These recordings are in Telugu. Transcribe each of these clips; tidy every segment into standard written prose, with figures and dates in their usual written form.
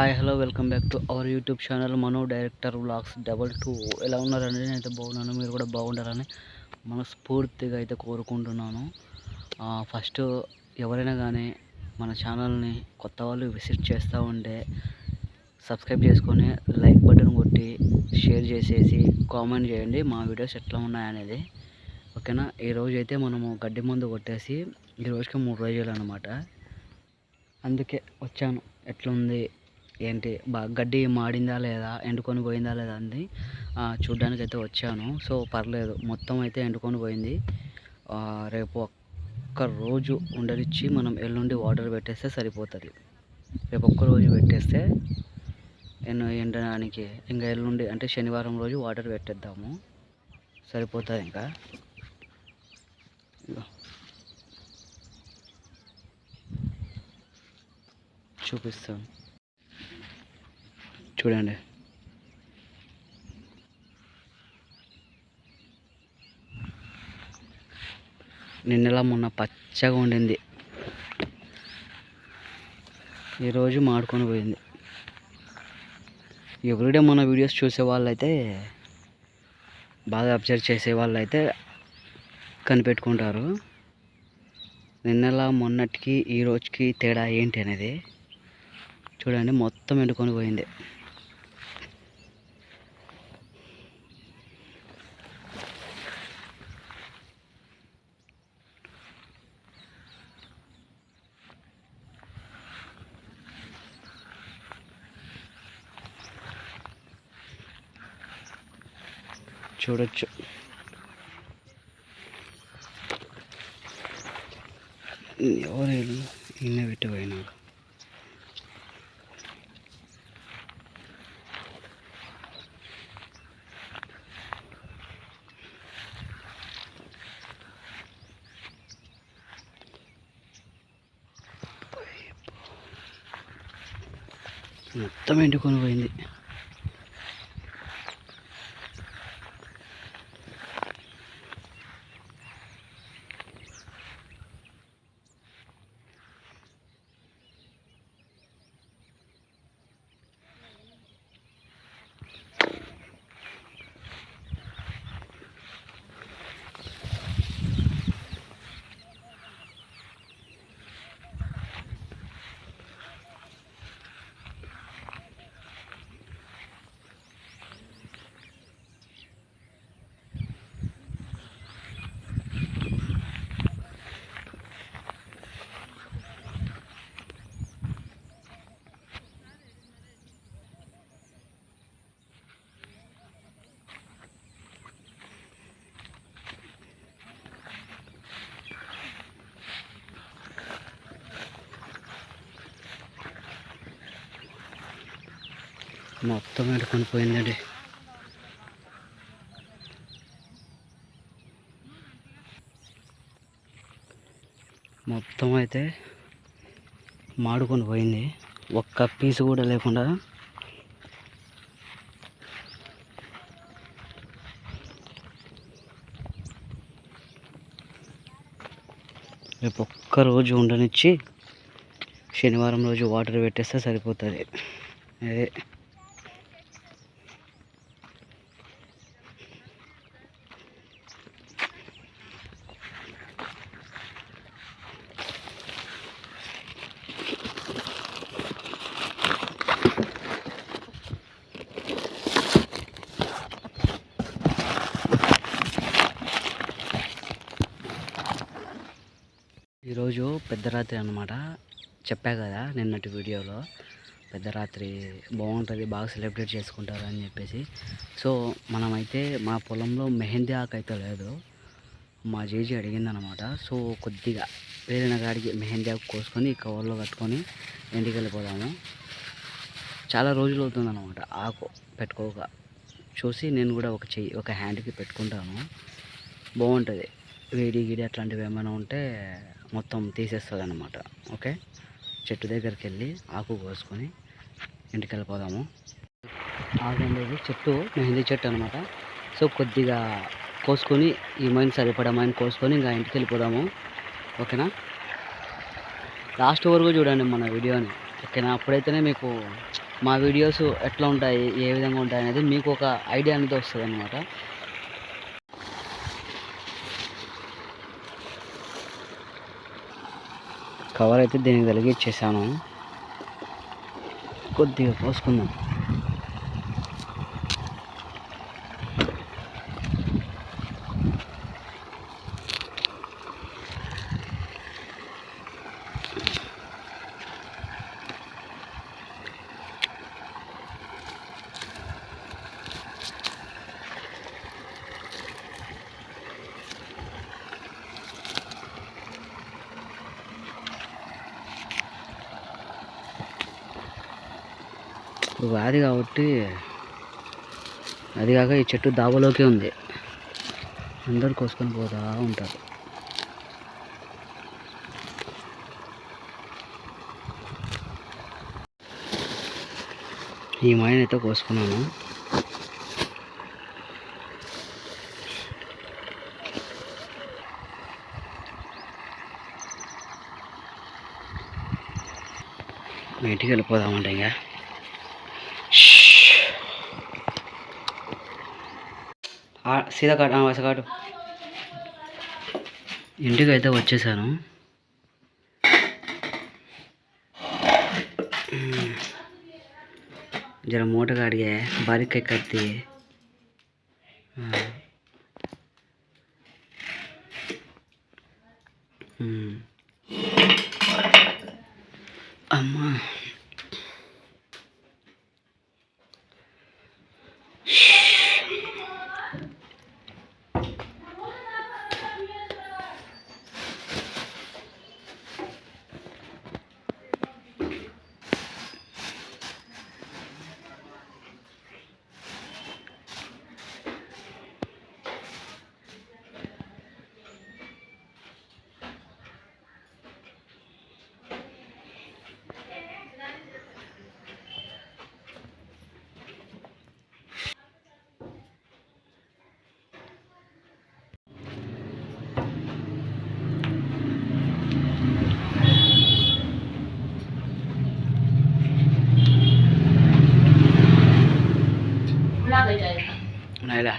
Hi hello welcome back to our YouTube channel Manu director vlogs 22. ఎలా ఉన్నారండి? నేనైతే బాగున్నాను, మీరు కూడా బాగుండాలని మనస్ఫూర్తిగా అయితే కోరుకుంటున్నాను. ఫస్ట్ ఎవరైనా కానీ మన ఛానల్ని కొత్త వాళ్ళు విజిట్ చేస్తూ ఉంటే సబ్స్క్రైబ్ చేసుకొని లైక్ బటన్ కొట్టి షేర్ చేసేసి కామెంట్ చేయండి మా వీడియోస్ ఎట్లా ఉన్నాయనేది. ఓకేనా? ఈరోజు అయితే మనము గడ్డి మందు కొట్టేసి ఈ రోజుకి 3 రోజులు అనమాట. అందుకే వచ్చాను. ఎట్లుంది ఏంటి, బాగా గడ్డి మాడిందా లేదా, ఎండుకొని పోయిందా లేదా అని చూడ్డానికి అయితే వచ్చాను. సో పర్లేదు, మొత్తం అయితే ఎండుకొని పోయింది. రేపు ఒక్క రోజు ఉండనిచ్చి మనం ఎల్లుండి వాటర్ పెట్టేస్తే సరిపోతుంది. రేపు ఒక్క రోజు పెట్టేస్తే ఎండడానికి ఇంకా ఎల్లుండి అంటే శనివారం రోజు వాటర్ పెట్టేద్దాము, సరిపోతుంది. ఇంకా చూపిస్తాను చూడండి. నిన్నలా మొన్న పచ్చగా ఉండింది, ఈరోజు మాడుకొని పోయింది. ఎవ్రీడే మన వీడియోస్ చూసే వాళ్ళైతే, బాగా అబ్జర్వ్ చేసే వాళ్ళైతే కనిపెట్టుకుంటారు నిన్నలా మొన్నటికి ఈ రోజుకి తేడా ఏంటి అనేది. చూడండి, మొత్తం ఎండుకొని పోయింది. చూడొచ్చు, ఎవరు ఇన్న పెట్టిపోయినారు. మొత్తం ఎండుకొని పోయింది. మొత్తం ఎండుకొని పోయిందండి. మొత్తం అయితే మాడుకొని పోయింది, ఒక్క పీసు కూడా లేకుండా. రేపు ఒక్క రోజు ఉండనిచ్చి శనివారం రోజు వాటర్ పెట్టేస్తే సరిపోతుంది. అదే ఈరోజు పెద్దరాత్రి అన్నమాట. చెప్పా కదా నిన్నటి వీడియోలో, పెద్దరాత్రి బాగుంటుంది, బాగా సెలబ్రేట్ చేసుకుంటారు అని చెప్పేసి. సో మనమైతే మా పొలంలో మెహందీ ఆకు అయితే లేదు, మా జేజీ అడిగిందనమాట. సో కొద్దిగా వేరే కాడికి మెహందీ ఆకు కోసుకొని కవర్లో కట్టుకొని ఇంటికి వెళ్ళిపోదాము. చాలా రోజులు అవుతుందన్నమాట ఆకు పెట్టుకోక. చూసి నేను కూడా ఒక హ్యాండ్కి పెట్టుకుంటాను, బాగుంటుంది. వేడి గిడి అట్లాంటివి ఏమైనా ఉంటే మొత్తం తీసేస్తుంది అన్నమాట. ఓకే, చెట్టు దగ్గరికి వెళ్ళి ఆకు కోసుకొని ఇంటికి వెళ్ళిపోదాము. ఆకు అనేది చెట్టు, మెహందీ చెట్టు అనమాట. సో కొద్దిగా కోసుకొని ఈ మైన్ సరిపడా మైన్ కోసుకొని ఇంకా ఇంటికి వెళ్ళిపోదాము. ఓకేనా? లాస్ట్ వరకు చూడండి మన వీడియోని. ఓకేనా? అప్పుడైతేనే మీకు మా వీడియోస్ ఎట్లా ఉంటాయి, ఏ విధంగా ఉంటాయి అనేది మీకు ఒక ఐడియా అనేది వస్తుంది అనమాట. కవర్ అయితే దీనికి తొలగిచ్చేసాను. కొద్దిగా పోసుకుందాం. వ్యాధి కాబట్టి, అది కాక ఈ చెట్టు దాబలోకే ఉంది, అందరు కోసుకొని పోతూ ఉంటారు. ఈ మాయని అయితే కోసుకున్నాను. ఇంటికి వెళ్ళిపోదామంటే ఇంకా సీదా కాటు వస కాటు. ఇంటికి అయితే వచ్చేసాను. జర మూట కాడిగే బారికాయ కత్తి అమ్మా. Này là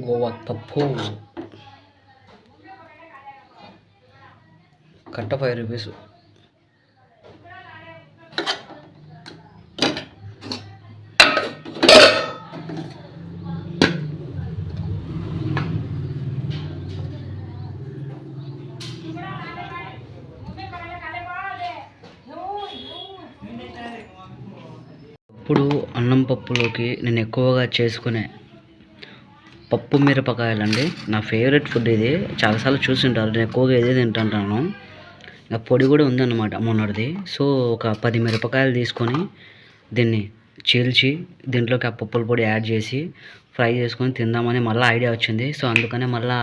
గోవా పప్పు కట్ట 5 రూపీస్. ఇప్పుడు అన్నం పప్పులోకి నేను ఎక్కువగా చేసుకునే పప్పు మిరపకాయలండి. నా ఫేవరెట్ ఫుడ్ ఇది. చాలాసార్లు చూసింటారు, నేను ఎక్కువగా ఇదే తింటుంటాను. ఇంకా పొడి కూడా ఉందన్నమాట మొన్నటిది. సో ఒక 10 మిరపకాయలు తీసుకొని దీన్ని చీల్చి దీంట్లోకి ఆ పప్పుల పొడి యాడ్ చేసి ఫ్రై చేసుకొని తిందామని మళ్ళీ ఐడియా వచ్చింది. సో అందుకనే మళ్ళీ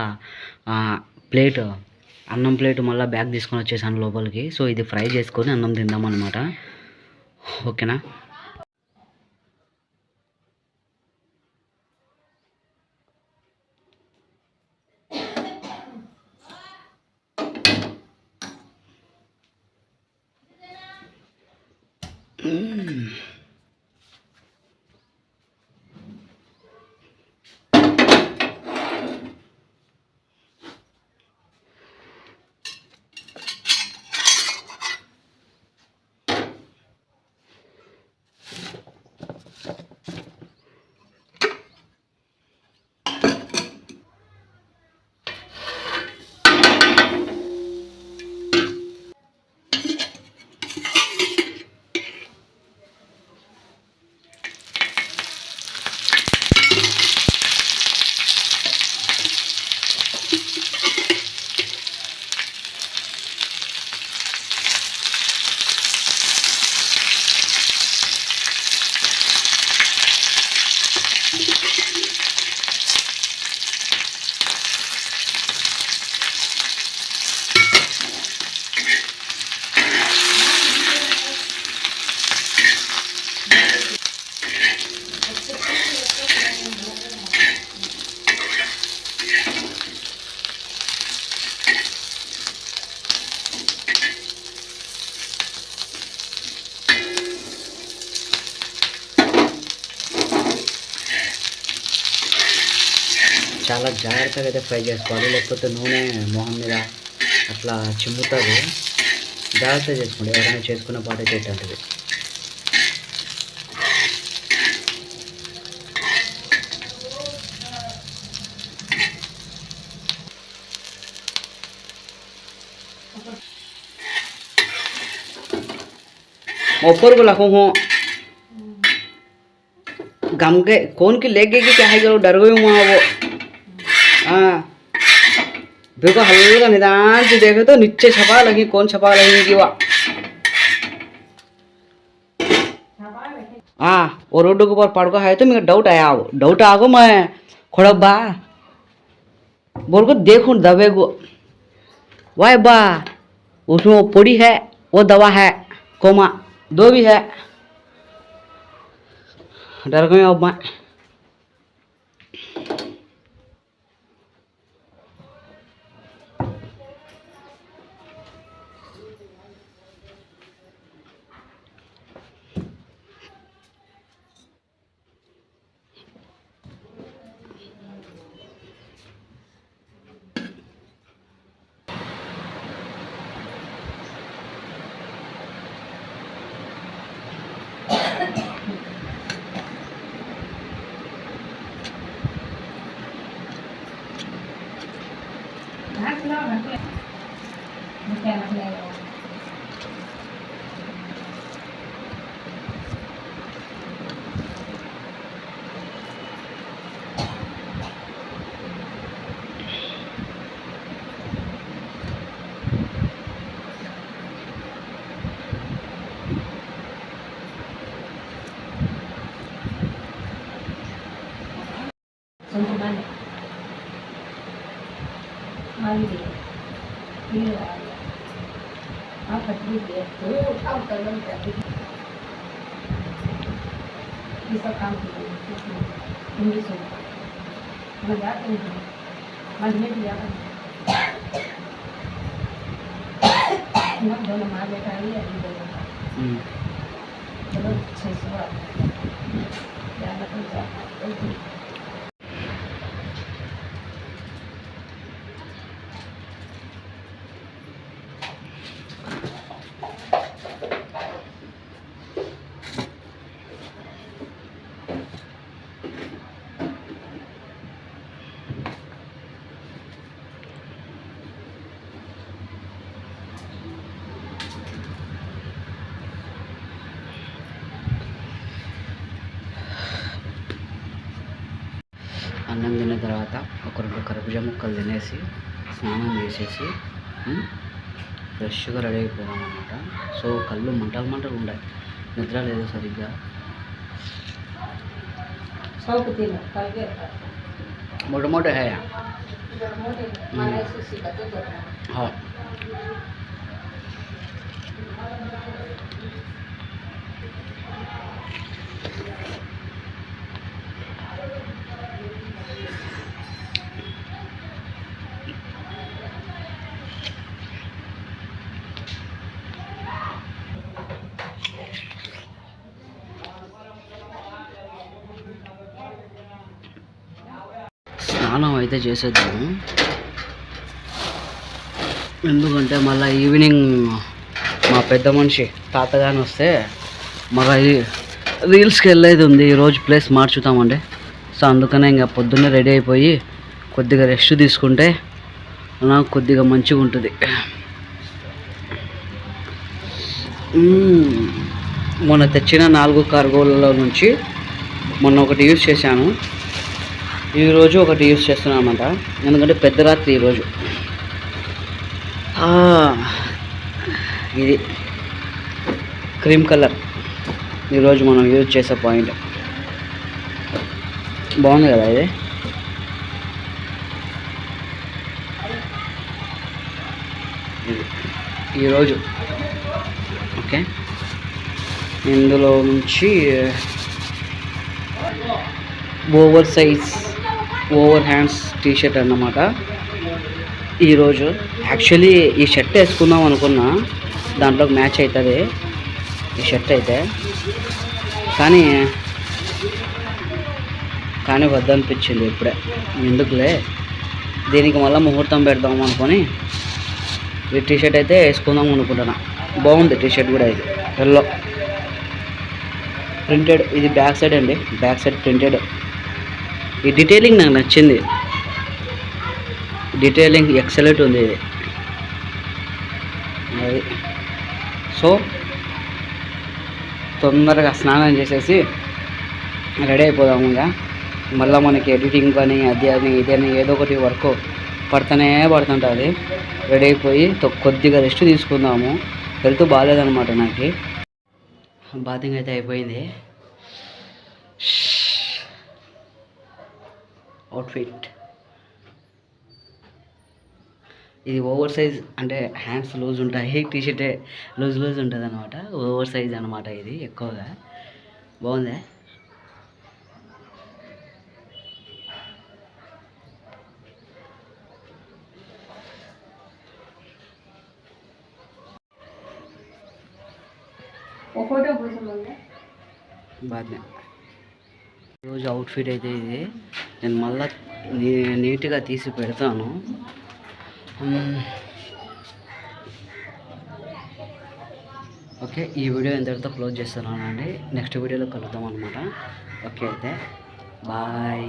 అన్నం ప్లేట్ మళ్ళీ బ్యాగ్ తీసుకొని వచ్చేసాను లోపలికి. సో ఇది ఫ్రై చేసుకొని అన్నం తిందామన్నమాట. ఓకేనా. చాలా జాగ్రత్తగా అయితే ఫ్రై చేసుకోవాలి, లేకపోతే నూనె మొహం మీద అట్లా చిమ్ముతుంది. జాగ్రత్తగా చేసుకోండి ఎవరైనా చేసుకున్న పాట అయితే ఇట్లాంటిది. ऊपर को लखो हूँ गम के कौन की लेग गई क्या है जो डर गई हूँ वो। हाँ देखो हल्का निदान से देखे तो नीचे छपा लगी, कौन छपा लगी कि वह हाँ वो रोड के ऊपर पड़ को है तो मेरा डाउट आया, वो डाउट आ गो मैं खोड़ा बा बोल को देखूँ दबे को वाह बा उसमें वो पोड़ी है, वो दवा है कोमा 2 भी है। डर गए अब मैं అన్నం తిన్న తర్వాత ఒక 2 కర్బూజా ముక్కలు తినేసి స్నానం చేసేసి ఫ్రెష్గా రెడీ అయిపోయాం అన్నమాట. సో కళ్ళు మంటలు ఉన్నాయి, నిద్ర లేదు సరిగ్గా. मोटे मोटे है यहाँ। हाँ స్నానం అయితే చేసేద్దాము, ఎందుకంటే మళ్ళీ ఈవినింగ్ మా పెద్ద మనిషి తాతగాని వస్తే మళ్ళీ రీల్స్కి వెళ్ళేది ఉంది. ఈరోజు ప్లేస్ మార్చుతామండి. సో అందుకనే ఇంకా పొద్దున్నే రెడీ అయిపోయి కొద్దిగా రెస్ట్ తీసుకుంటే నాకు కొద్దిగా మంచిగా ఉంటుంది. మొన్న తెచ్చిన 4 కార్గోలలో నుంచి మొన్న ఒకటి యూజ్ చేశాను, ఈరోజు ఒకటి యూజ్ చేస్తున్నాను అన్నమాట. ఎందుకంటే పెద్ద రాత్రి ఈరోజు. ఇది క్రీమ్ కలర్ ఈరోజు మనం యూజ్ చేసే పాయింట్. బాగుంది కదా ఇది. ఈరోజు ఓకే, ఇందులో నుంచి over size over hands t-shirt అన్నమాట. ఈరోజు యాక్చువల్లీ ఈ షర్ట్ వేసుకుందాం అనుకున్నా, దాంట్లోకి మ్యాచ్ అవుతుంది ఈ షర్ట్ అయితే, కానీ కానీ వద్దనిపించింది ఇప్పుడే, ఎందుకులే దీనికి మళ్ళీ ముహూర్తం పెడదాం అనుకొని ఈ టీషర్ట్ అయితే వేసుకుందాం అనుకుంటున్నా. బాగుంది టీషర్ట్ కూడా, ఇది ఎల్లో ప్రింటెడ్, ఇది బ్యాక్ సైడ్ అండి, బ్యాక్ సైడ్ ప్రింటెడ్. ఈ డీటెయిలింగ్ నాకు నచ్చింది, డీటెయిలింగ్ ఎక్సలెంట్ ఉంది ఇది. అది సో తొందరగా స్నానం చేసేసి రెడీ అయిపోదాము. ఇంకా మళ్ళీ మనకి ఎడిటింగ్ అని అది అని ఇది అని ఏదో ఒకటి వర్క్ పడుతుంటుంది. రెడీ అయిపోయి కొద్దిగా రెస్ట్ తీసుకుందాము. హెల్త్ బాగాలేదనమాట నాకు. బాతింగ్ అయితే అయిపోయింది. అవుట్ఫిట్ ఇది ఓవర్ సైజ్, అంటే హ్యాండ్స్ లూజ్ ఉంటాయి, టీషర్టే లూజ్ ఉంటుంది అనమాట. ఓవర్ సైజ్ అనమాట ఇది ఎక్కువగా. బాగుందా? బాగా రోజు అవుట్ఫిట్ అయితే ఇది. నేను మళ్ళీ నీట్గా తీసి పెడతాను. ఓకే, ఈ వీడియో ఇంతటితో క్లోజ్ చేస్తున్నానండి. నెక్స్ట్ వీడియోలో కలుద్దాం అనమాట. ఓకే అయితే బాయ్.